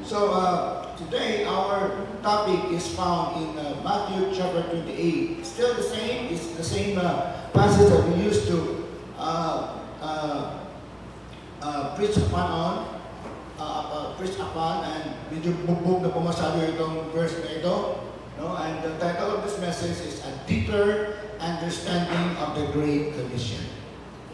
Today our topic is found in Matthew chapter 28. Still the same, it's the same passage that we used to preach upon, and medyo bugbog na pumasado itong verse na ito. No? And the title of this message is A Deeper Understanding of the Great Commission.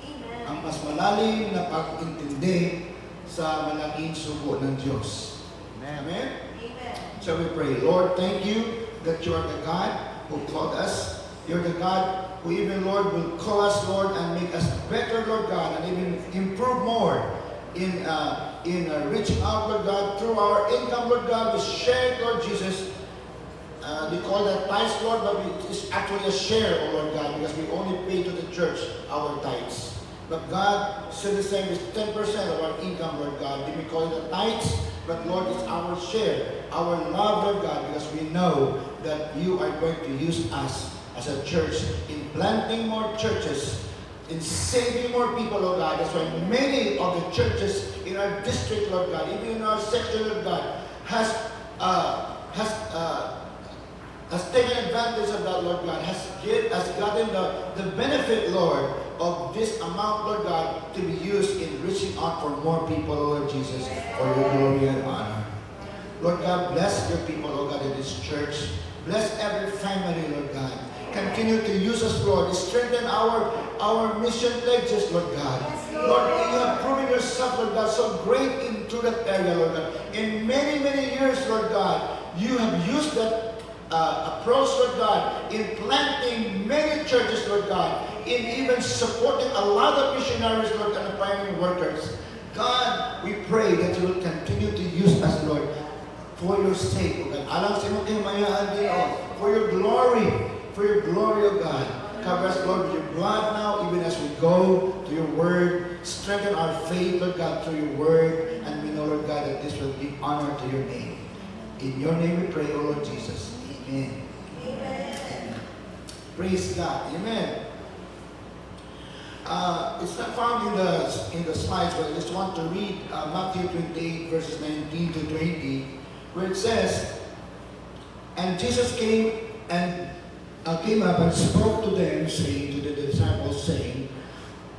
Amen. Ang mas malalim na pag-intindi sa malaking sugo ng Diyos. Amen? Amen. So we pray, Lord, thank you that you are the God who called us. You're the God who even, Lord, will call us, Lord, and make us better, Lord God, and even improve more in reaching out, Lord God, through our income, Lord God. We share, Lord Jesus. They call that tithes, Lord, but it's actually a share, oh Lord God, because we only pay to the church our tithes. But God said the same is 10% of our income, Lord God. They may call it a tithes, but Lord, it's our share, our love, Lord God, because we know that you are going to use us as a church in planting more churches, in saving more people, Lord God. That's why many of the churches in our district, Lord God, even in our section, Lord God, has taken advantage of that, Lord God, has gotten the benefit, Lord, of this amount, Lord God, to be used in reaching out for more people, Lord Jesus, for your glory and honor. Lord God, bless your people, Lord God, in this church. Bless every family, Lord God. Continue to use us, Lord. Strengthen our mission pledges, Lord God. Lord, you have proven yourself, Lord God, so great into that area, Lord God. In many, many years, Lord God, you have used that approach, Lord God, in planting many churches, Lord God, in even supporting a lot of missionaries, Lord, and pioneering workers. God, we pray that you will continue to use us, Lord, for your sake, O God. Alam sa imo kayo mayaan din, O, for your glory, O God. Cover us, Lord, with your blood now, even as we go to your word. Strengthen our faith, Lord God, through your word. And we know, Lord God, that this will give honor to your name. In your name we pray, O Lord Jesus. Amen. Amen. Praise God. Amen. It's not found in the slides, but I just want to read Matthew 28, verses 19 to 20, where it says, "And Jesus came up and spoke to them, saying, to the disciples, saying,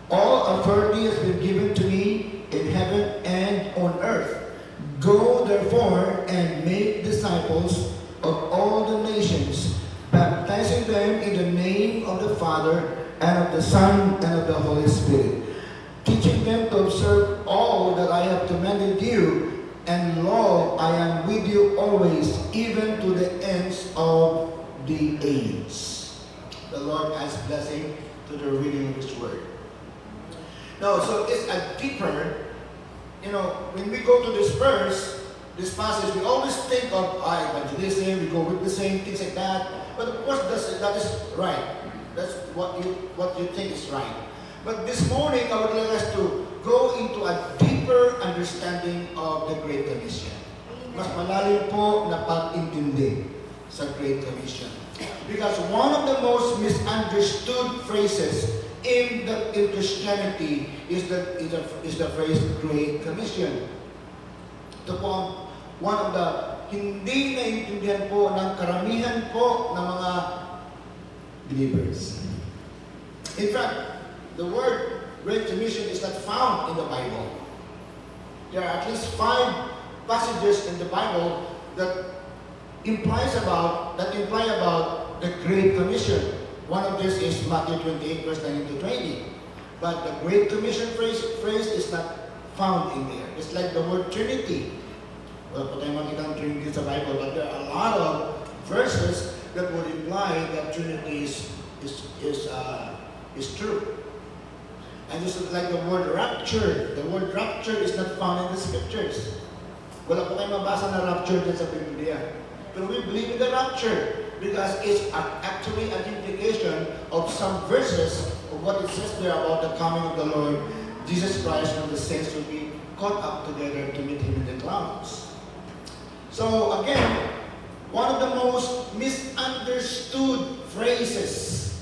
All authority has been given to me in heaven and on earth. Go therefore and make disciples of all the nations, baptizing them in the name of the Father and of the Son and of the Holy Spirit, teaching them to observe all that I have commanded you, and lo, I am with you always, even to the ends of the age." The Lord adds blessing to the reading of His Word. Now, so it's a deeper, when we go to this verse, this passage, we always think of evangelism, we go witnessing, things like that. But of course, that is right. That's what you think is right. But this morning, I would like us to go into a deeper understanding of the Great Commission. Mas malalim po na pag-intindi sa Great Commission. Because one of the most misunderstood phrases in Christianity is the phrase Great Commission. Ito po one of the hindi naintindihan po ng karamihan po ng mga believers. In fact, the word Great Commission is not found in the Bible. There are at least 5 passages in the Bible that imply about the Great Commission. One of these is Matthew 28, verse 19 to 20. But the Great Commission phrase is not found in there. It's like the word Trinity. Wala po tayong makita ng Trinity sa Bible, but there are a lot of verses that would imply that Trinity is true. And just like the word rapture is not found in the scriptures. Wala po tayong mabasa na rapture dyan sa Biblia. But we believe in the rapture because it's actually an implication of some verses of what it says there about the coming of the Lord Jesus Christ, when the saints will be caught up together to meet Him in the clouds. So again, one of the most misunderstood phrases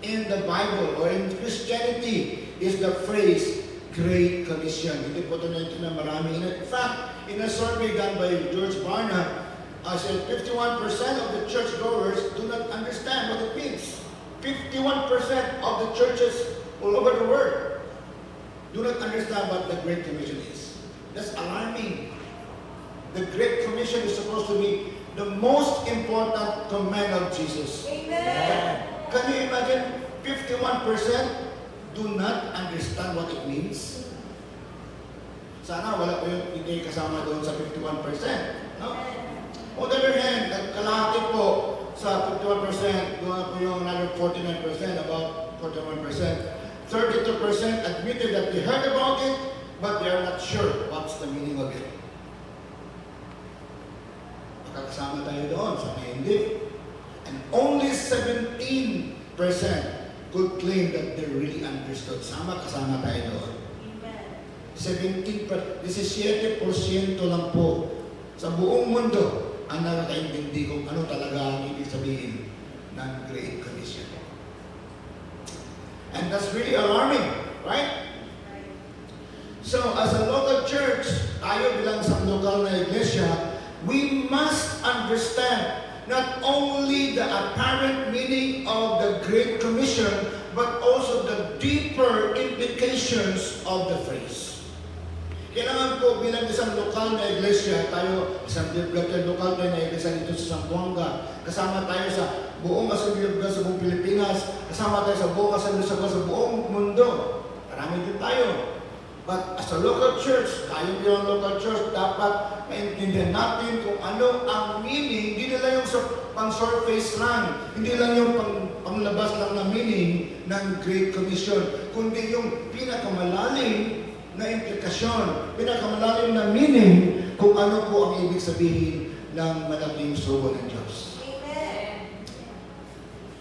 in the Bible or in Christianity is the phrase Great Commission. Hindi po ito na marami. In fact, in a survey done by George Barna, I said 51% of the churchgoers do not understand what it means. 51% of the churches all over the world do not understand what the Great Commission is. That's alarming. The Great Commission is supposed to be the most important command of Jesus. Amen. Can you imagine 51% do not understand what it means? Sana wala po yung hindi kasama doon sa 51%. No? On the other hand, kalahati po sa 51%, doon po yung another 49%, about 41%. 32% admitted that they heard about it, but they are not sure what's the meaning of it. Magkakasama tayo doon, sana hindi. And only 17% could claim that they really understood. Kasama tayo doon. Amen. 17%, 17% lang po sa buong mundo ang nakakaintindi kung ano talaga ang ibig sabihin ng Great Commission. And that's really alarming, right? So, as a local church, tayo bilang sa lokal na iglesia, we must understand not only the apparent meaning of the Great Commission, but also the deeper implications of the phrase. Kailangan po bilang isang lokal na iglesia, tayo isang lokal na iglesia dito sa Zamboanga, kasama tayo sa buong Assembly of God sa buong Pilipinas, kasama tayo sa buong Assembly of God sa buong mundo. Marami din tayo. But as a local church, tayo bilang local church, dapat maintindihan natin kung ano ang meaning, hindi nila yung pang-surface lang, hindi lang yung panglabas lang na meaning ng Great Commission, kundi yung pinakamalalim na implikasyon, pinakamalalim na meaning kung ano po ang ibig sabihin ng malaking sugo ng Diyos. Amen.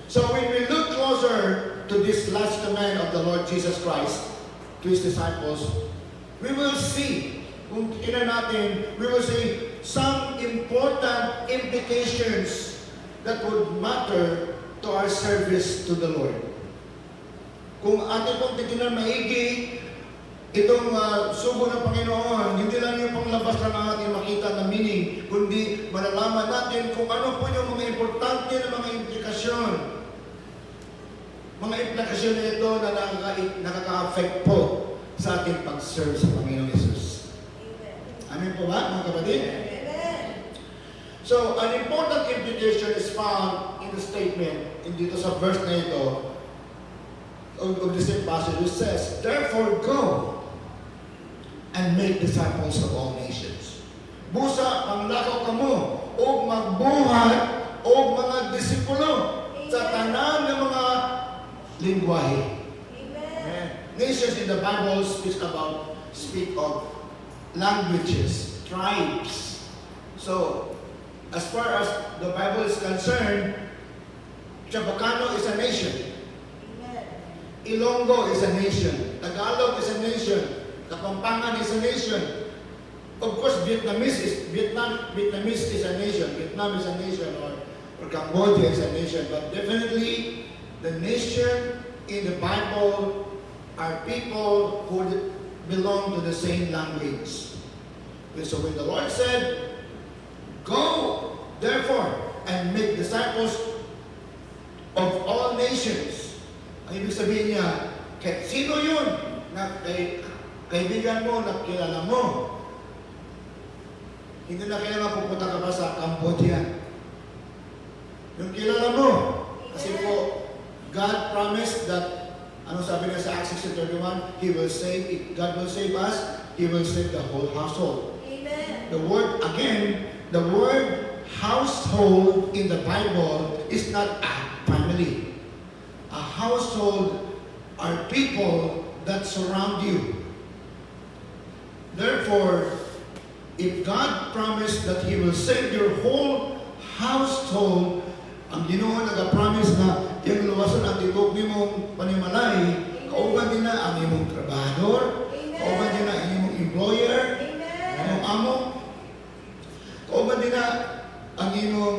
So when we look closer to this last command of the Lord Jesus Christ to His disciples, we will see, kung titignan natin, we will see some important implications that would matter to our service to the Lord. Kung atin pong titignan maigi, itong sugo ng Panginoon, hindi lang yung panglabas lang ang ating makita na meaning, kundi malalaman natin kung ano po yung mga importante na mga implikasyon. Mga implikasyon na ito na nakaka-affect po sa ating pag-serve sa Panginoon Jesus. Amen po ba, mga kapatid? Amen. So, an important implication is found in the statement, dito sa verse na ito, of the same passage, which says, "Therefore go and make disciples of all nations." Busa, manglakaw kamo, o magbuhat, o mga disipulo sa tanan ng mga lingwahe. Amen. Nations in the Bible speak of languages, tribes. So, as far as the Bible is concerned, Chabacano is a nation. Amen. Ilonggo is a nation. Tagalog is a nation. Kapampangan is a nation. Of course, Vietnamese is a nation. Vietnam is a nation, or Cambodia is a nation. But definitely, the nation in the Bible are people who belong to the same language. So when the Lord said, "Go, therefore, and make disciples of all nations," ang ibig sabihin niya, kahit sino yun na kaibigan mo, na kilala mo, hindi na kailangan pupunta ka pa sa Cambodia. Yung kilala mo, kasi po, God promised that, ano sabi niya sa Acts 16:31, He will save, if God will save us, He will save the whole household. Amen. The word household in the Bible is not a family. A household are people that surround you. Therefore, if God promised that He will save your whole household, ang Ginoo nag-promise na yung luwason at tibok ni mong panimalay, kauban din na ang imong trabahador, kauban din na ang imong employer, Amen. ang amo, kauban din na ang imong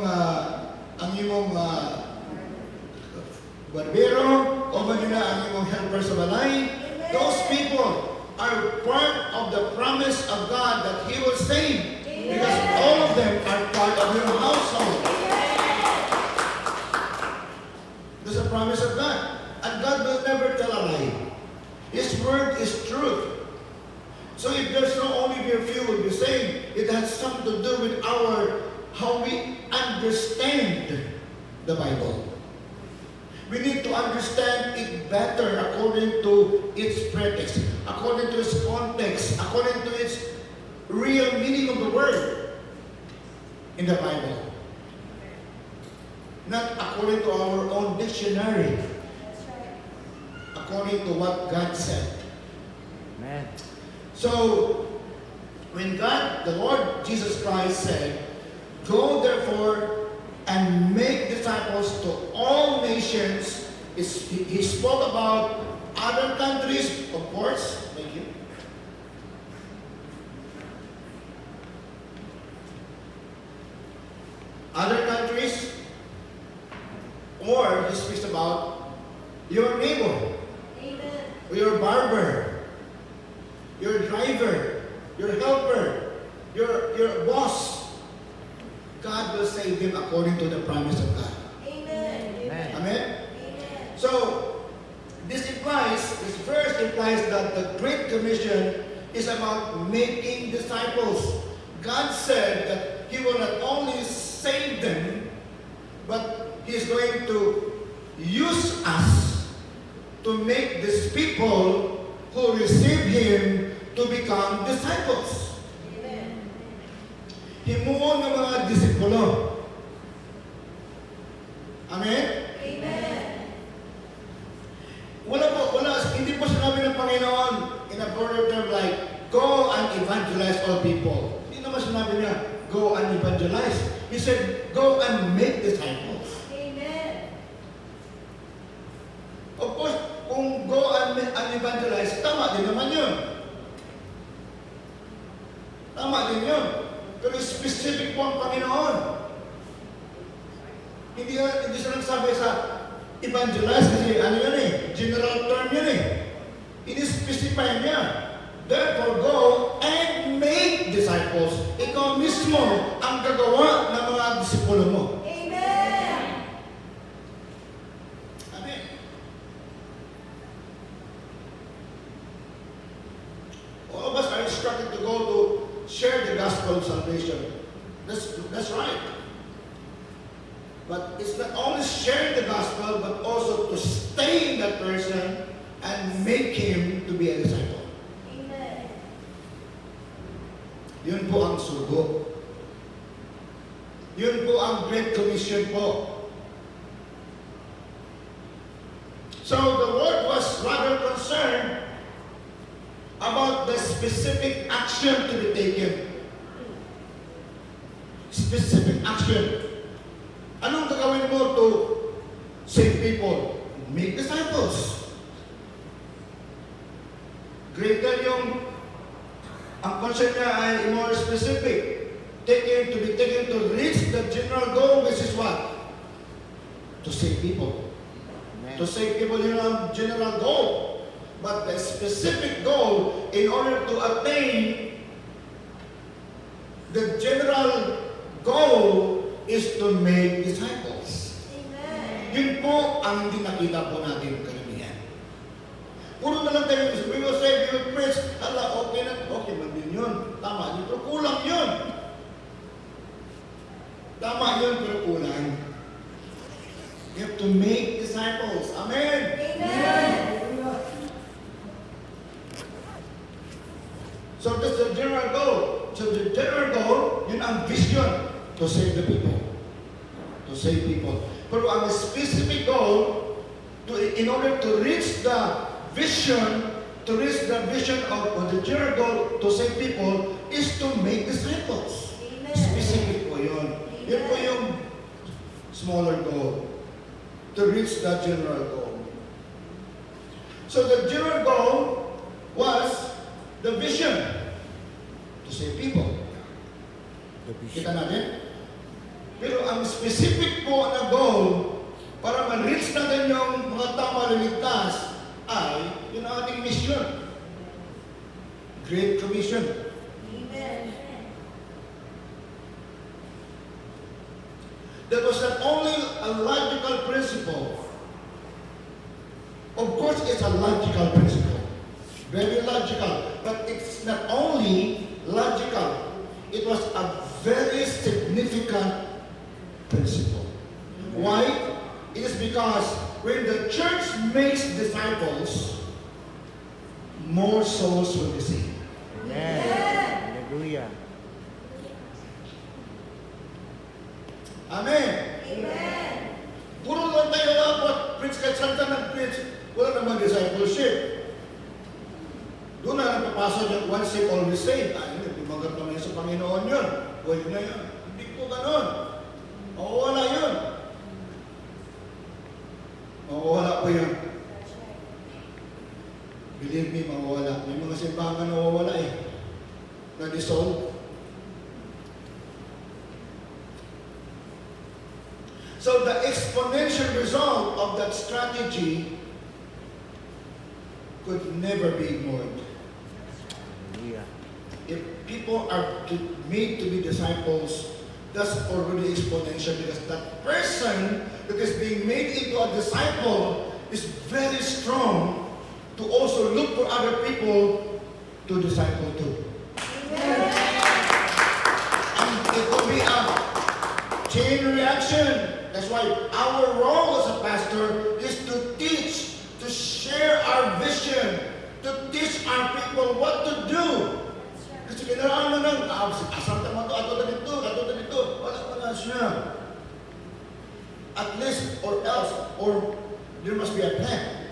barbero, kauban din na ang imong helper sa balay. Those people are part of the promise of God that He will save. Amen. Because all of them are part of your household. That's a promise of God. And God will never tell a lie. His word is truth. So if there's not only be a few will be saved, it has something to do with how we understand the Bible. We need to understand it better according to its pretext, according to its context, according to its real meaning of the word in the Bible. Not according to our own dictionary, That's right. according to what God said. Amen. So, when God, the Lord Jesus Christ said, "Go therefore and make disciples to all nations," He spoke about other countries, of course. Thank you. Other countries, or He speaks about your neighbor, Amen. your barber, your driver, your helper, your boss. God will save them according to the promise of God. Amen. Amen. Amen? Amen. So, this verse implies that the Great Commission is about making disciples. God said that He will not only save them, but He is going to use us to make these people who receive Him to become disciples. Amen. Himuon ng mga disipulo. Amen? Amen. Hindi po sinabi ng Panginoon in a broader term like, go and evangelize all people. Hindi naman sinabi niya, go and evangelize. He said, go and make disciples. Amen. Of course, kung go and evangelize, tama din naman yun. Tama din yun. Pero specific po ang Panginoon. Hindi siya nagsabi sa evangelize kasi ano yun eh, general term yun eh. Ini-specify niya. Therefore, go and make disciples. Ikaw mismo ang gagawa ng mga disipulo mo. Amen. Amen. All of us are instructed to go to share the gospel of salvation. That's right. But it's not only sharing the gospel, but also to stay in that person and make him to be a disciple. Amen. Yun po ang sugo. Yun po ang Great Commission po. So the Lord was rather concerned about the specific action to be taken. Specific action. Anong gagawin mo to save people? Make disciples. Greater yung ang concern niya ay more specific. To be taken to reach the general goal, which is what? To save people. Amen. To save people, yun ang general goal. But the specific goal, in order to attain the general goal, is to make disciples. Amen. Yun po ang hindi nakita po natin karamihan. Puro na lang tayo, we will say, we will preach, okay man din yun. Tama yun, pero kulang yun. Tama yun, pero kulang. You have to make disciples. Amen. Amen. So that's the general goal. So the general goal, yun ang vision to save the people. To save people. Pero ang specific goal, in order to reach the vision, of the general goal to save people, is to make disciples. Amen. Specific po yun. Yun po yung smaller goal. To reach the general goal. So the general goal was the vision to save people. Kita natin? Pero ang specific po na goal para ma-reach natin yung mga tao na ligtas ay yung ating mission. Great Commission. Amen. That was not only a logical principle. Of course, it's a logical principle. Very logical. But it's not only logical. It was a very significant principle. Why? It is because when the church makes disciples, more souls will be saved. Amen. Hallelujah. Amen. Amen. Puro lang tayo dapat preach kahit saan ka nag-preach. Wala naman discipleship. Doon na napapasok yung once saved, always saved. Ay, tumagat naman sa Panginoon yun. Pwede na yun. Hindi po ganun. Mawawala yun. Mawawala po yun. Believe me, mawawala. May mga simbahan na mawawala eh. Na-dissolve. So the exponential result of that strategy could never be ignored. Hallelujah. If people are made to be disciples, that's already exponential because that person that is being made into a disciple is very strong to also look for other people to disciple too. Amen. And it will be a chain reaction. That's why our role as a pastor is to teach, to share our vision, to teach our people what to do. Kasi kailangan mo nang, asam tama to, ato na dito, wala pa na siya. At least, or else, or there must be a plan.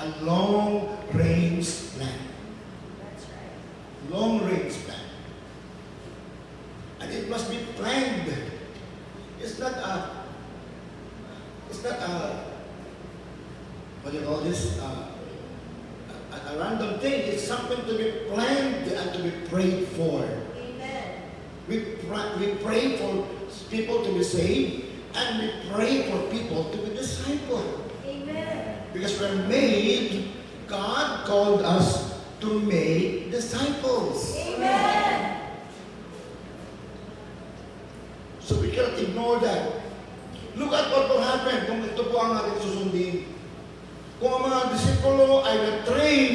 A long-range plan. That's right. Long-range plan. And it must be planned. It's not a, what do you call this? A random thing. It's something to be planned and to be prayed for. Amen. We pray for people to be saved, and we pray for people to be discipled. Amen. Because we're made, God called us to make disciples. Amen. So we cannot ignore that. Look at what will happen kung ito po ang ating susundin. Kung ang mga disipulo ay na-train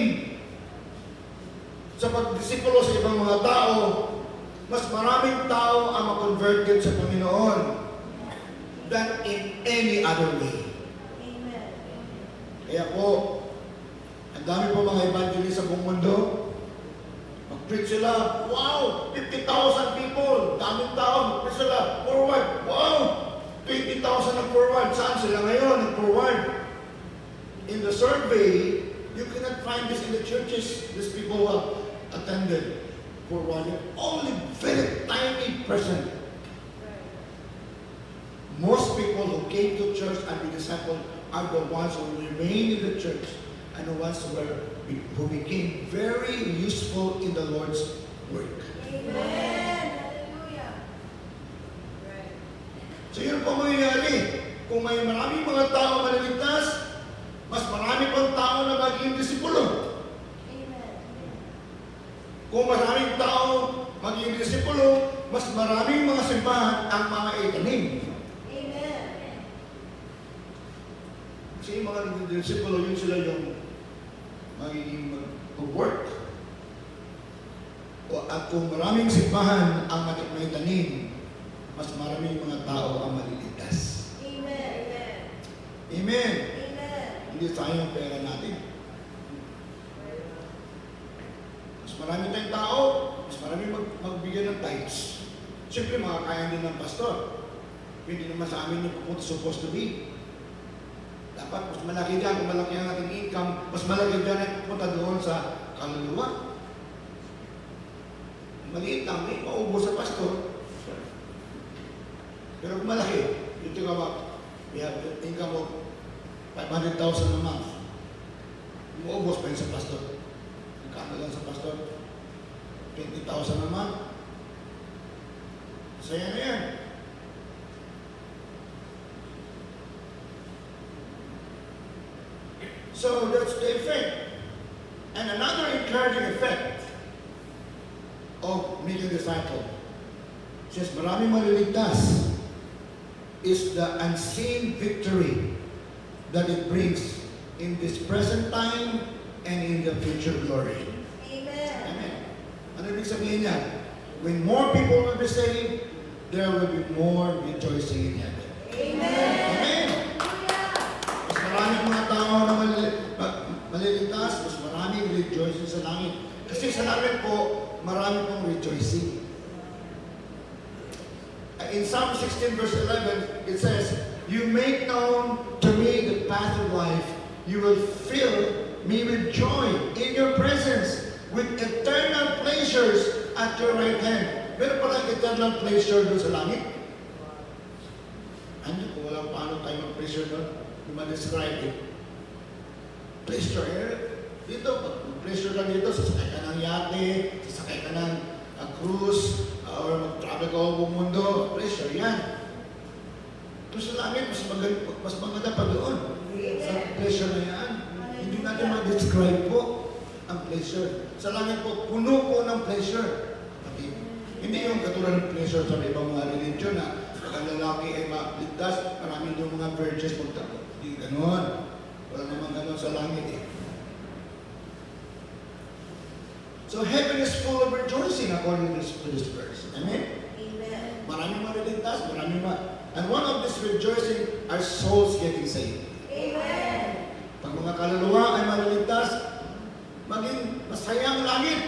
sa pagdisipulo sa ibang mga tao, mas maraming tao ang ma-converted sa Panginoon than in any other way. Amen. Kaya po, ang dami po mga evangelist sa buong mundo. Mag-preach sila, wow, 50,000 people, daming tao, mag-preach sila, forward, wow, 20,000 nag-forward. Saan sila ngayon nag-forward? In the survey, you cannot find this in the churches, these people who have attended forwarding. Only very tiny percent. Most people who came to church and be discipled are the ones who remain in the church and the ones who became very useful in the Lord's work. Amen. Hallelujah. Right. So yun po mangyayari. Kung may maraming mga tao maliligtas, mas marami pang tao na magiging disipulo. Amen. Kung maraming tao magiging disipulo, mas maraming mga simbahan ang mga itanim. Amen. Kasi yung mga disipulo, yun sila yung magiging mag-work. At kung maraming simbahan ang may tanim, mas maraming mga tao ang maliligtas. Amen. Amen. Amen. Hindi sayang ang pera natin. Mas marami tayong tao, mas marami magbigay ng tithes. Siyempre, makakaya din ng pastor. Hindi naman sa amin yung pupunta supposed to be. Dapat, mas malaki dyan, kung malaki ang ating income, mas malaki dyan ang pupunta doon sa kaluluwa. Maliit lang, may maubos sa pastor. Pero kung malaki, you think about, we have income of 500,000 a month. Maubos pa yun sa pastor. Nagkano lang sa pastor? 20,000 a month. Saya na yan. So that's the effect. And another encouraging effect make a disciple. It says, maraming maliligtas is the unseen victory that it brings in this present time and in the future glory. Amen. Amen. Ano ibig sabihin niya? When more people will be saved, there will be more rejoicing in heaven. Amen. Amen. Hallelujah. Mas maraming mga tao na maliligtas, mas maraming rejoicing sa langit. Kasi sa langit po, marami pong rejoicing. In Psalm 16 verse 11, it says, you make known to me the path of life. You will fill me with joy in your presence, with eternal pleasures at your right hand. Meron palang eternal pleasure doon sa langit. Ano kung walang paano tayo mag-pleasure doon? Yung ma-describe it. Pleasure. Dito, pag pleasure ka dito, sasakay ka ng yate, sasakay ka ng cruise, or mag-travel ka buong mundo. Pleasure yan. Ito sa langit, mas maganda pa doon. Sa pleasure na yan. Hindi natin ma-describe po ang pleasure. Sa langit po, puno po ng pleasure. Hindi yung katulad ng pleasure sa ibang mga religion na pag ang lalaki ay maligtas, maraming yung mga virgins magtapo. Hindi ganoon. Wala naman ganoon sa langit eh. So heaven is full of rejoicing according to this verse. Amen? Amen. Maraming maliligtas, and one of this rejoicing are souls getting saved. Amen. Pag mga kaluluwa ay maliligtas, maging masaya ang langit.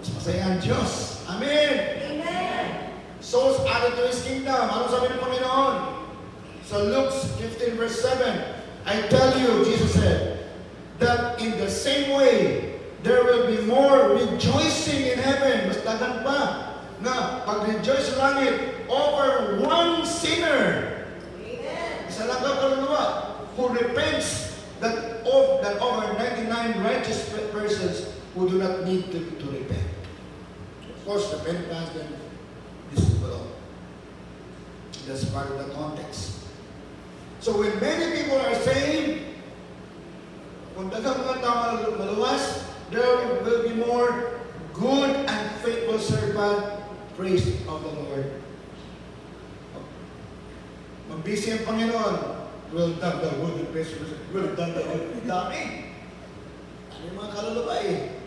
Mas masaya ang Diyos. Amen. Amen. Souls added to His kingdom. Ano sabi ng Panginoon? Sa Luke 15 verse 7, I tell you, Jesus said, that in the same way, there will be more rejoicing in heaven. Mas dagan pa na pag-rejoice sa langit over one sinner. Amen. Isa lang ka kaluluwa who repents than over 99 righteous persons who do not need to repent. Of course, repentance then this is below. That's part of the context. So when many people are saved, kung dagang mga tao maluwas, there will be more good and faithful servant, praise of the Lord. Magbisi ang Panginoon, well done the good and faithful servant, well done the good. Dami. Ano yung mga kaluluwa eh.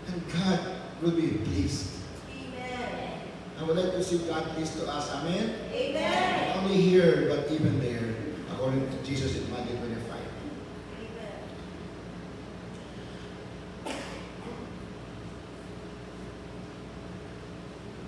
And God will be pleased. Amen. I would like to see God pleased to us. Amen? Amen. Not only here, but even there, according to Jesus in Matthew 25.